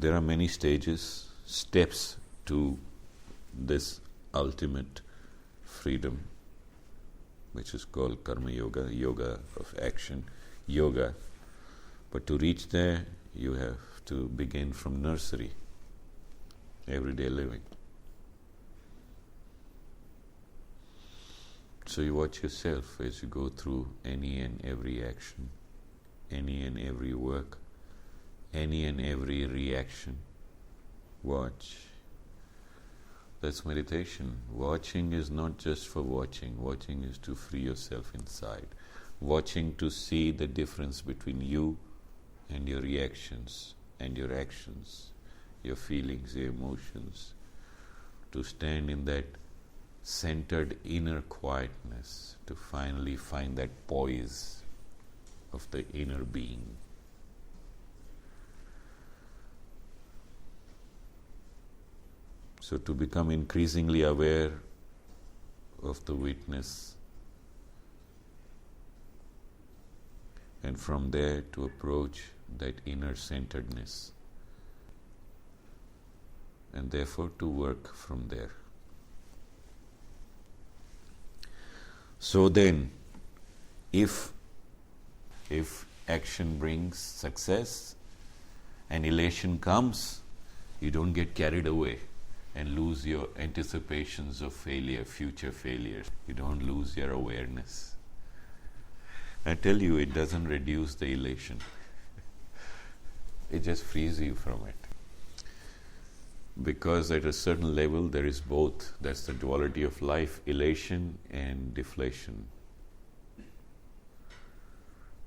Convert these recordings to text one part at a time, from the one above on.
there are many steps to this ultimate freedom, which is called karma yoga, yoga of action, yoga. But to reach there, you have to begin from nursery, everyday living. So you watch yourself as you go through any and every action, any and every work, any and every reaction. Watch. That's meditation. Watching is not just for watching. Watching is to free yourself inside. Watching to see the difference between you and your reactions and your actions, your feelings, your emotions. To stand in that centered inner quietness, to finally find that poise of the inner being. So to become increasingly aware of the witness, and from there to approach that inner centeredness, and therefore to work from there. So then, if action brings success and elation comes, you don't get carried away and lose your anticipations of failure, future failures. You don't lose your awareness. I tell you, it doesn't reduce the elation. It just frees you from it. Because at a certain level there is both. That's the duality of life, elation and deflation.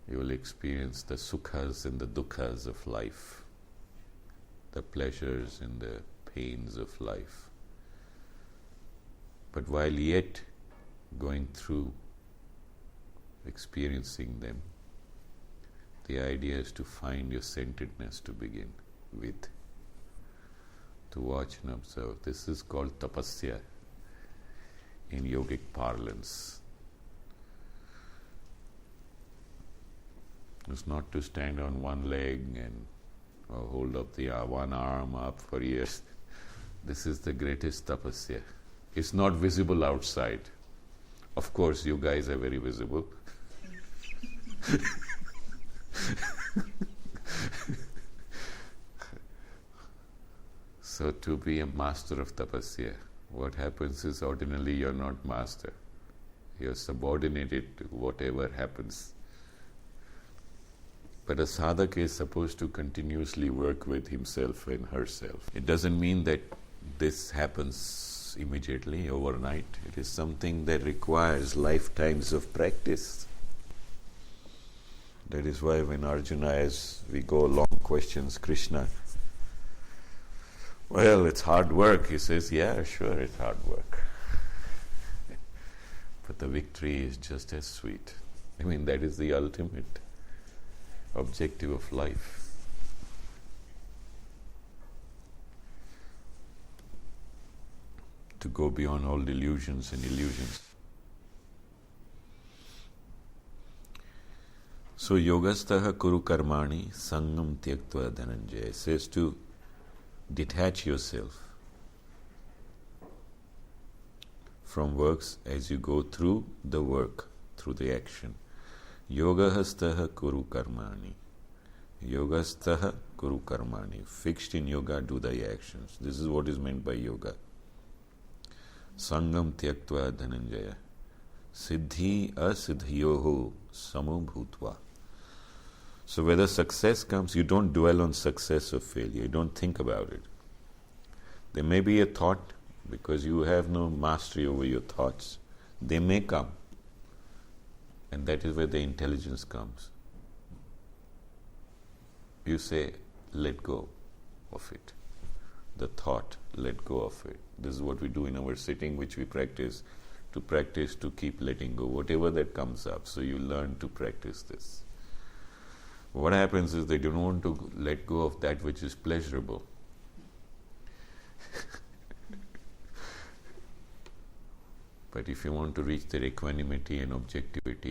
You will experience the sukhas and the dukkhas of life, the pleasures and the pains of life. But while yet going through experiencing them, the idea is to find your centeredness to begin with, to watch and observe. This is called tapasya in yogic parlance. It's not to stand on one leg and hold up the one arm up for years. This is the greatest tapasya. It's not visible outside. Of course, you guys are very visible. So to be a master of tapasya, what happens is ordinarily you're not master. You're subordinated to whatever happens. But a sadhaka is supposed to continuously work with himself and herself. It doesn't mean that this happens immediately, overnight. It is something that requires lifetimes of practice. That is why when Arjuna, as we go along, questions Krishna, well, it's hard work. He says, yeah, sure, it's hard work. But the victory is just as sweet. I mean, that is the ultimate objective of life. To go beyond all delusions and illusions. So yogastaha kuru karmani sangam tyaktva dhananjaya says to detach yourself from works as you go through the work, through the action. Yogastaha kuru karmani. Yogastaha kuru karmani. Fixed in yoga, do thy actions. This is what is meant by yoga. Sangam tyaktva dhananjaya. Siddhi asiddhyoho samo bhutva. So whether success comes, you don't dwell on success or failure. You don't think about it. There may be a thought, because you have no mastery over your thoughts. They may come. And that is where the intelligence comes. You say, let go of it. The thought, let go of it. This is what we do in our sitting, which we practice to keep letting go, whatever that comes up. So you learn to practice this. What happens is they don't want to let go of that which is pleasurable. But if you want to reach their equanimity and objectivity,